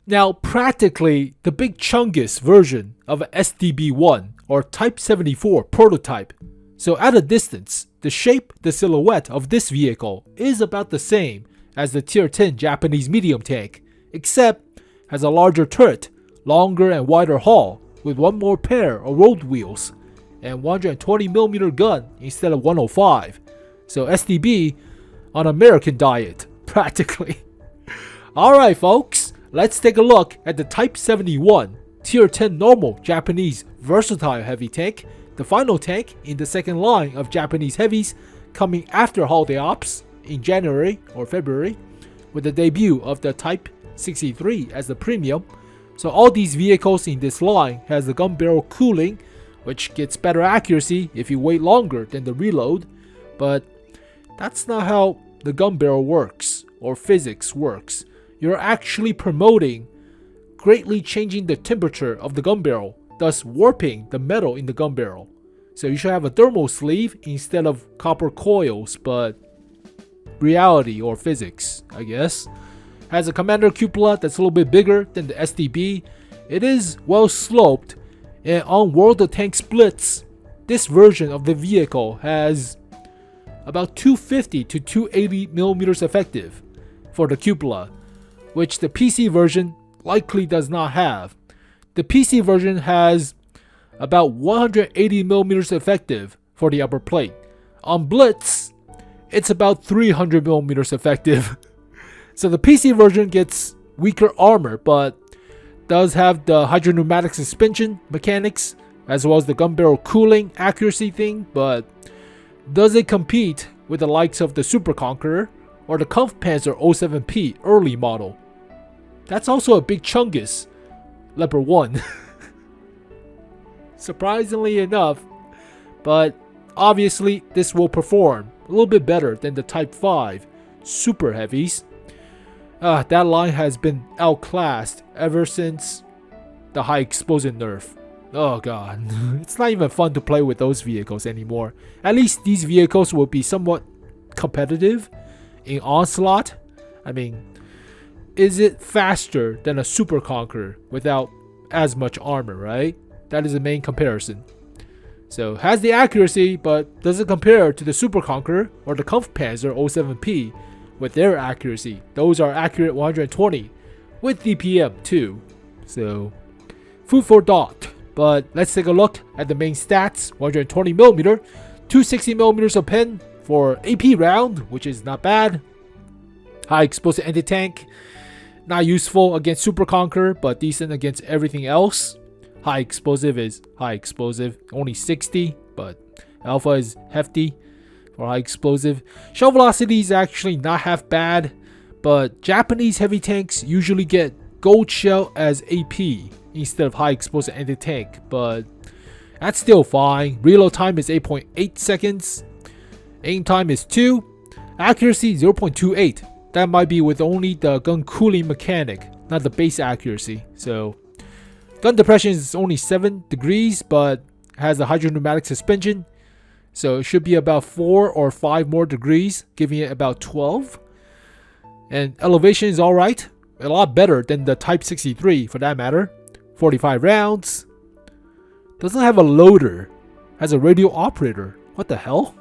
Now, practically, the big Chungus version of an STB-1 or Type 74 prototype. So at a distance, the shape, the silhouette of this vehicle is about the same as the Tier 10 Japanese medium tank, except has a larger turret, longer and wider hull, with one more pair of road wheels, and 120mm gun instead of 105. So STB on American diet, practically. Alright folks, let's take a look at the Type 71 Tier 10 normal Japanese versatile heavy tank, the final tank in the second line of Japanese heavies coming after holiday ops in January or February, with the debut of the Type 63 as the premium. So all these vehicles in this line has the gun barrel cooling, which gets better accuracy if you wait longer than the reload, but that's not how the gun barrel works or physics works. You're actually promoting greatly changing the temperature of the gun barrel, thus warping the metal in the gun barrel. So you should have a thermal sleeve instead of copper coils, but reality or physics, I guess. Has a commander cupola that's a little bit bigger than the STB. It is well sloped, and on World of Tanks Blitz, this version of the vehicle has about 250 to 280 millimeters effective for the cupola, which the PC version likely does not have. The PC version has about 180 millimeters effective for the upper plate. On Blitz, it's about 300 millimeters effective. So the PC version gets weaker armor, but does have the hydropneumatic suspension mechanics as well as the gun barrel cooling accuracy thing, but does it compete with the likes of the Super Conqueror or the Kampfpanzer 07P early model? That's also a big Chungus Leopard 1. Surprisingly enough, but obviously this will perform a little bit better than the Type 5 super heavies. That line has been outclassed ever since the high explosive nerf. Oh god, it's not even fun to play with those vehicles anymore. At least these vehicles will be somewhat competitive in Onslaught. I mean, is it faster than a Super Conqueror without as much armor, right? That is the main comparison. So, has the accuracy, but does it compare to the Super Conqueror or the Kampfpanzer 07P with their accuracy? Those are accurate 120 with DPM too. So, food for thought. But let's take a look at the main stats. 120mm, 260mm of pen for AP round, which is not bad. High explosive anti-tank, not useful against Super Conqueror, but decent against everything else. High explosive is high explosive, only 60, but alpha is hefty for high explosive. Shell velocity is actually not half bad, but Japanese heavy tanks usually get gold shell as AP instead of high explosive anti-tank, but that's still fine. Reload time is 8.8 seconds. Aim time is 2. Accuracy 0.28. That might be with only the gun cooling mechanic, not the base accuracy. So gun depression is only 7 degrees, but has a hydropneumatic suspension. So it should be about 4 or 5 more degrees, giving it about 12. And elevation is alright. A lot better than the Type 63 for that matter. 45 rounds. Doesn't have a loader. Has a radio operator. What the hell?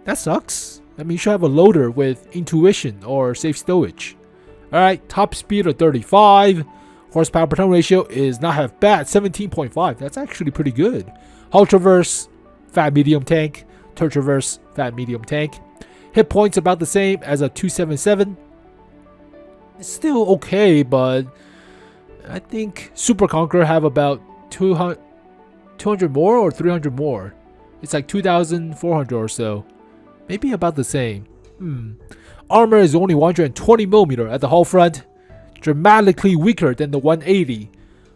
That sucks. I mean, you should have a loader with intuition or safe stowage. Alright, top speed of 35. Horsepower per ton ratio is not half bad, 17.5. That's actually pretty good. Hull traverse, fat medium tank. Turret traverse, fat medium tank. Hit points about the same as a 277. It's still okay, but I think Super Conqueror have about 200 more or 300 more. It's like 2,400 or so. Maybe about the same. Armor is only 120mm at the hull front. Dramatically weaker than the 180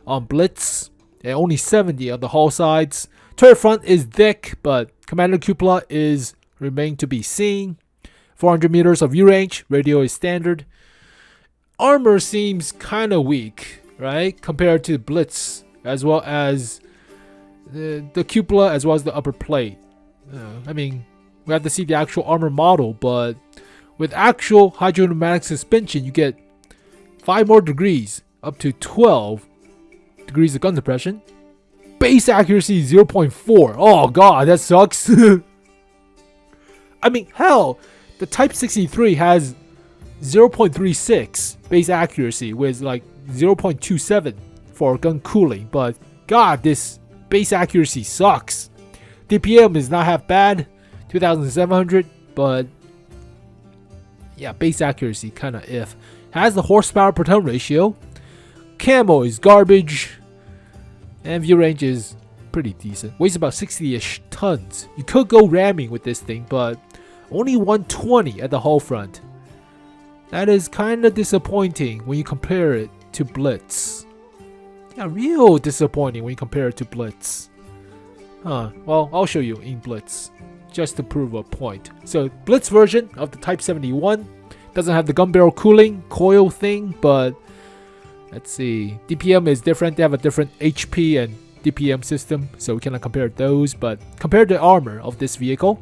on Blitz. And only 70 on the hull sides. Turret front is thick, but commander cupola is remain to be seen. 400 meters of view range. Radio is standard. Armor seems kinda weak, right? Compared to Blitz, as well as the cupola, as well as the upper plate. I mean, we have to see the actual armor model, but with actual hydropneumatic suspension, you get 5 more degrees up to 12 degrees of gun suppression. Base accuracy 0.4. Oh god, that sucks. I mean, hell, the Type 63 has 0.36 base accuracy with like 0.27 for gun cooling, but god, this base accuracy sucks. DPM is not half bad, 2700, but yeah, base accuracy kind of if. Has the horsepower per ton ratio. Camo is garbage, and view range is pretty decent. Weighs about 60-ish tons. You could go ramming with this thing, but only 120 at the hull front. That is kind of disappointing when you compare it to Blitz. Yeah, real disappointing when you compare it to Blitz. Well, I'll show you in Blitz, just to prove a point. So, Blitz version of the Type 71 doesn't have the gun barrel cooling coil thing, but let's see. DPM is different. They have a different HP and DPM system, so we cannot compare those. But compare the armor of this vehicle,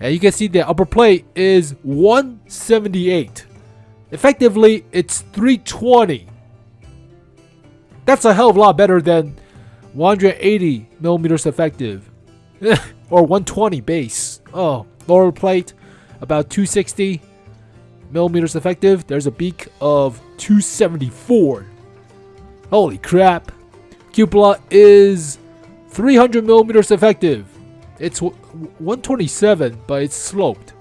and you can see the upper plate is 178. Effectively, it's 320. That's a hell of a lot better than 180 millimeters effective or 120 base. Oh, lower plate about 260 millimeters effective. There's a beak of 274. Holy crap. Cupola is 300 millimeters effective. It's 127, but it's sloped.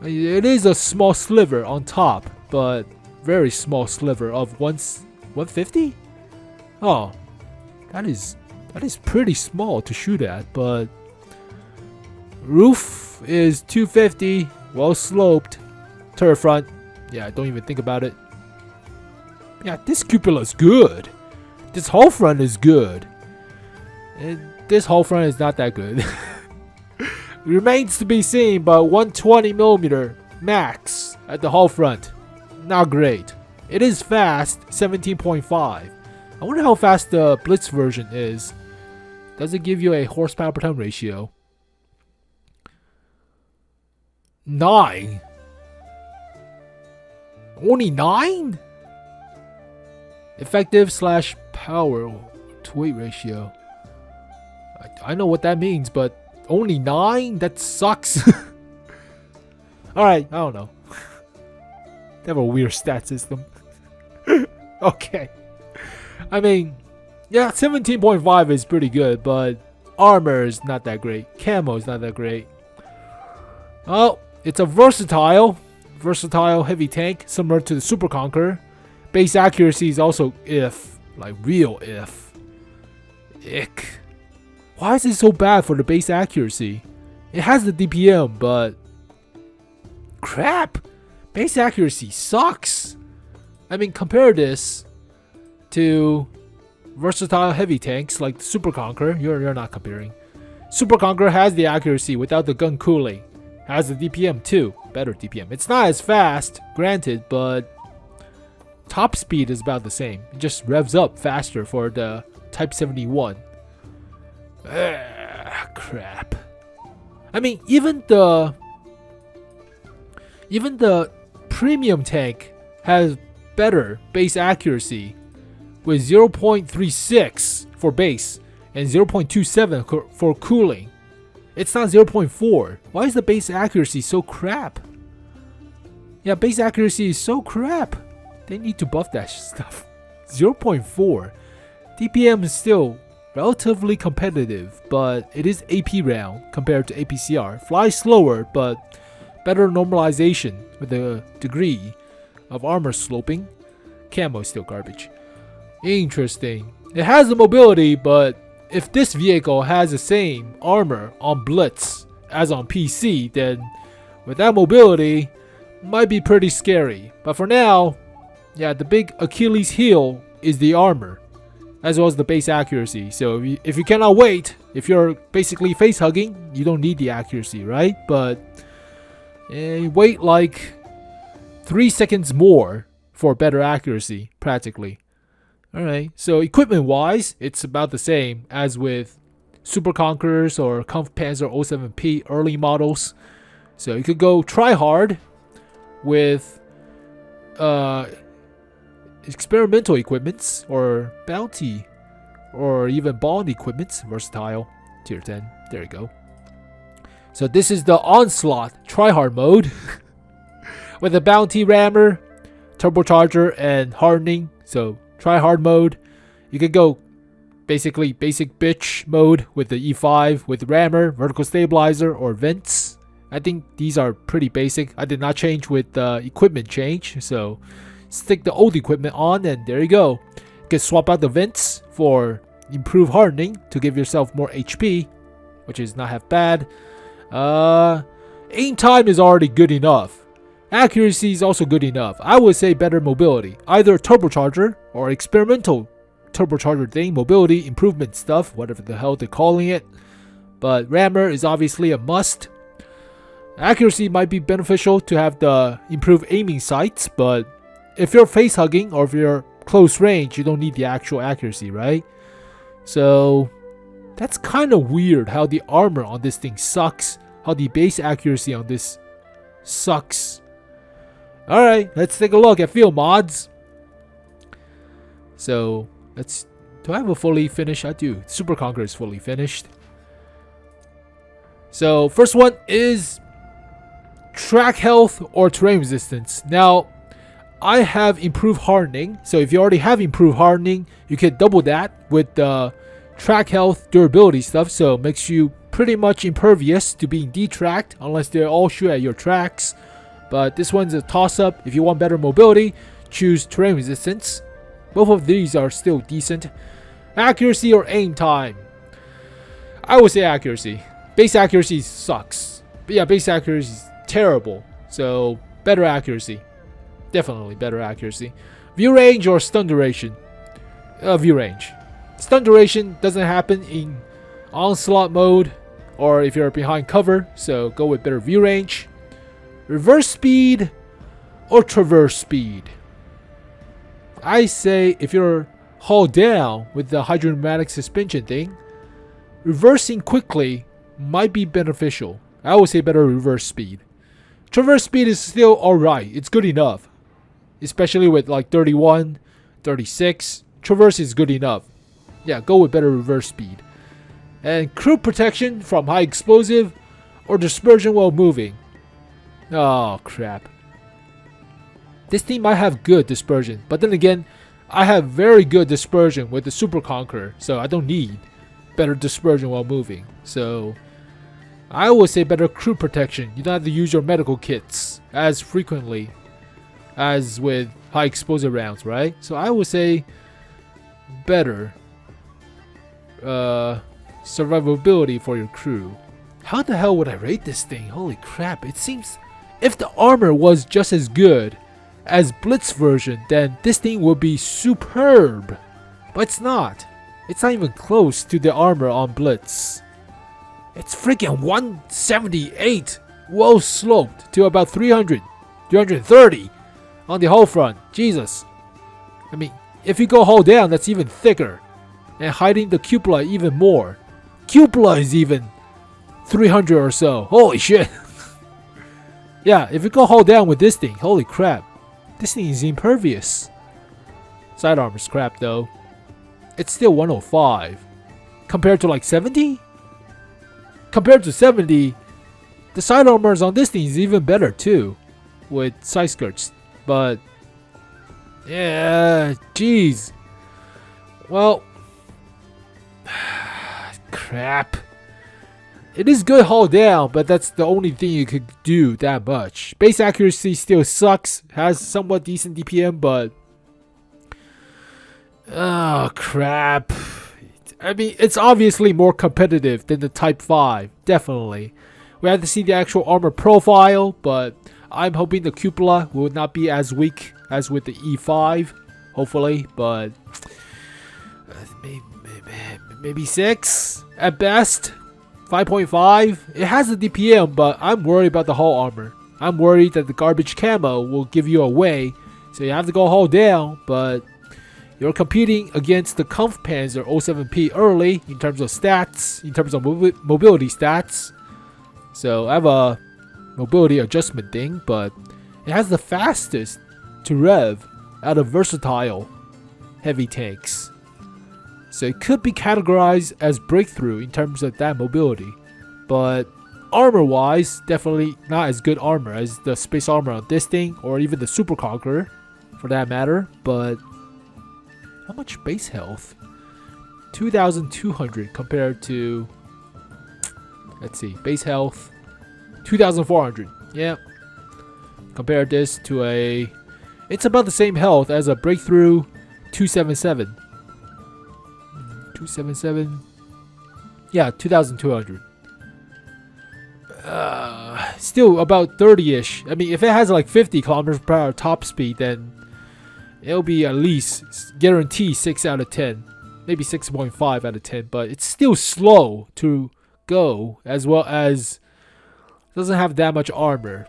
It is a small sliver on top, but very small sliver of 150. Oh, that is pretty small to shoot at, but roof is 250, well sloped. Turret front, yeah, don't even think about it. Yeah, this cupola is good. This hull front is good. And this hull front is not that good. Remains to be seen, but 120 millimeter max at the hull front. Not great. It is fast, 17.5. I wonder how fast the Blitz version is. Does it give you a horsepower per ton ratio? 9. Only 9? Effective / power to weight ratio. I know what that means, but only 9? That sucks. Alright, I don't know. They have a weird stat system. Okay. I mean, yeah, 17.5 is pretty good, but armor is not that great. Camo is not that great. Oh, it's a versatile heavy tank, similar to the Super Conqueror. Base accuracy is also if, like real if. Ick. Why is it so bad for the base accuracy? It has the DPM, but crap. Base accuracy sucks. I mean, compare this to versatile heavy tanks like the Super Conqueror. You're not comparing. Super Conqueror has the accuracy without the gun cooling. Has the DPM too. Better DPM. It's not as fast, granted, but top speed is about the same. It just revs up faster for the Type 71. Crap. I mean, even the premium tank has better base accuracy with 0.36 for base and 0.27 for cooling. It's not 0.4. Why is the base accuracy so crap? Yeah, base accuracy is so crap. They need to buff that stuff. 0.4. DPM is still relatively competitive, but it is AP round compared to APCR. Flies slower, but better normalization with a degree of armor sloping. Camo is still garbage. Interesting. It has the mobility, but if this vehicle has the same armor on Blitz as on PC, then with that mobility, might be pretty scary. But for now, yeah, the big Achilles heel is the armor, as well as the base accuracy. So if you cannot wait, if you're basically face hugging, you don't need the accuracy, right? But wait like 3 seconds more for better accuracy, practically. Alright, so equipment wise, it's about the same as with Super Conquerors or Kampfpanzer 07P early models. So you could go try hard with experimental equipments or bounty or even bond equipments. Versatile. Tier 10. There you go. So this is the onslaught tryhard mode with the bounty rammer, turbocharger, and hardening. So tryhard mode. You can go basically basic bitch mode with the E5 with rammer, vertical stabilizer, or vents. I think these are pretty basic. I did not change with the equipment change. So stick the old equipment on and there you go. You can swap out the vents for improved hardening to give yourself more HP, which is not half bad. Aim time is already good enough. Accuracy is also good enough. I would say better mobility. Either turbocharger or experimental turbocharger thing. Mobility improvement stuff. Whatever the hell they're calling it. But rammer is obviously a must. Accuracy might be beneficial to have the improved aiming sights. But if you're face hugging or if you're close range, you don't need the actual accuracy, right? So that's kind of weird how the armor on this thing sucks. How the base accuracy on this sucks. Alright, let's take a look at field mods. So, do I have a fully finished? I do. Super Conqueror is fully finished. So, first one is track health or terrain resistance. Now, I have improved hardening. So, if you already have improved hardening, you can double that with the track health durability stuff. So, it makes you pretty much impervious to being detracked unless they all shoot at your tracks. But this one's a toss-up. If you want better mobility, choose terrain resistance. Both of these are still decent. Accuracy or aim time? I would say accuracy. Base accuracy sucks. But yeah, base accuracy is terrible. So better accuracy. Definitely better accuracy. View range or stun duration? View range. Stun duration doesn't happen in onslaught mode or if you're behind cover. So go with better view range. Reverse speed or traverse speed? I say if you're hauled down with the hydropneumatic suspension thing, reversing quickly might be beneficial. I would say better reverse speed. Traverse speed is still alright. It's good enough. Especially with like 31, 36. Traverse is good enough. Yeah, go with better reverse speed. And crew protection from high explosive or dispersion while moving. Oh crap. This team might have good dispersion, but then again, I have very good dispersion with the Super Conqueror, so I don't need better dispersion while moving. So I would say better crew protection. You don't have to use your medical kits as frequently as with high explosive rounds, right? So I would say better survivability for your crew. How the hell would I rate this thing? Holy crap, it seems if the armor was just as good as Blitz version, then this thing would be superb. But it's not. It's not even close to the armor on Blitz. It's freaking 178. Well sloped to about 300, 330 on the hull front. Jesus. I mean, if you go hull down, that's even thicker. And hiding the cupola even more. Cupola is even 300 or so. Holy shit. Yeah, if you go hull down with this thing, holy crap. This thing is impervious. Side armor's crap though. It's still 105. Compared to like 70? Compared to 70, the side armors on this thing is even better too. With side skirts. But yeah, jeez. Well, crap. It is good hull down, but that's the only thing you could do that much. Base accuracy still sucks. Has somewhat decent DPM, but oh crap. I mean, it's obviously more competitive than the Type 5. Definitely. We have to see the actual armor profile, but I'm hoping the cupola will not be as weak as with the E5. Hopefully, but maybe 6 at best. 5.5. It has a DPM, but I'm worried about the hull armor. I'm worried that the garbage camo will give you away, so you have to go hull down, but you're competing against the Kampfpanzer 07P early in terms of stats, in terms of mobility stats. So I have a mobility adjustment thing, but it has the fastest to rev out of versatile heavy tanks. So it could be categorized as breakthrough in terms of that mobility. But armor-wise, definitely not as good armor as the space armor on this thing, or even the Super Conqueror, for that matter. But how much base health? 2,200 compared to, let's see, base health 2,400. Yeah. Compare this to it's about the same health as a breakthrough 277. 277. Yeah, 2,200. Still about 30-ish. I mean, if it has like 50 kilometers per hour top speed, then it'll be at least guarantee 6 out of 10. Maybe 6.5 out of 10. But it's still slow to go, as well as doesn't have that much armor.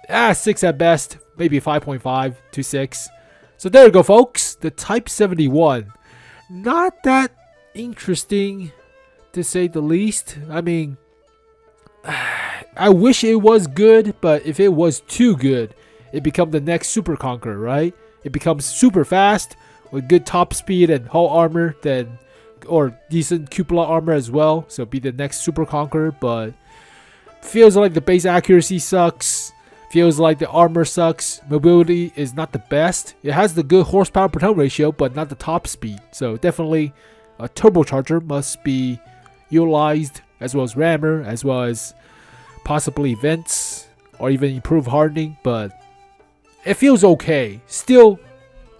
6 at best. Maybe 5.5 to 6. So there you go, folks. The Type 71. Not that interesting, to say the least. I mean, I wish it was good, but if it was too good, it becomes the next Super Conqueror, right? It becomes super fast with good top speed and hull armor, then, or decent cupola armor as well. So be the next Super Conqueror, but feels like the base accuracy sucks. Feels like the armor sucks. Mobility is not the best. It has the good horsepower per ton ratio, but not the top speed. So definitely a turbocharger must be utilized, as well as rammer, as well as possibly vents, or even improved hardening. But it feels okay. Still,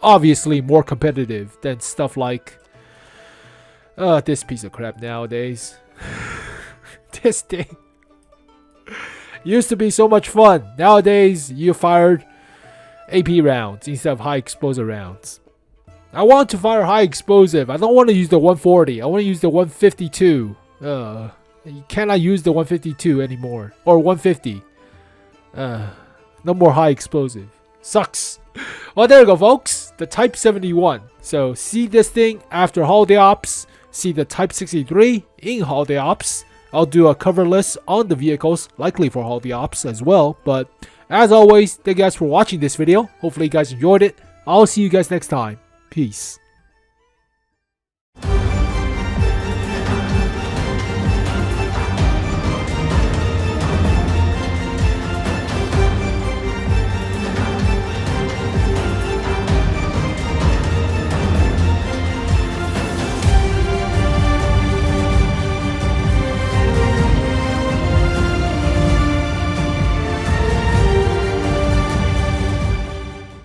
obviously more competitive than stuff like this piece of crap nowadays. This thing used to be so much fun. Nowadays, you fired AP rounds instead of high explosive rounds. I want to fire high explosive. I don't want to use the 140. I want to use the 152. You cannot use the 152 anymore. Or 150. No more high explosive. Sucks. Well, there you go, folks. The Type 71. So, see this thing after holiday ops. See the Type 63 in holiday ops. I'll do a cover list on the vehicles, likely for holiday ops as well. But as always, thank you guys for watching this video. Hopefully you guys enjoyed it. I'll see you guys next time. Peace.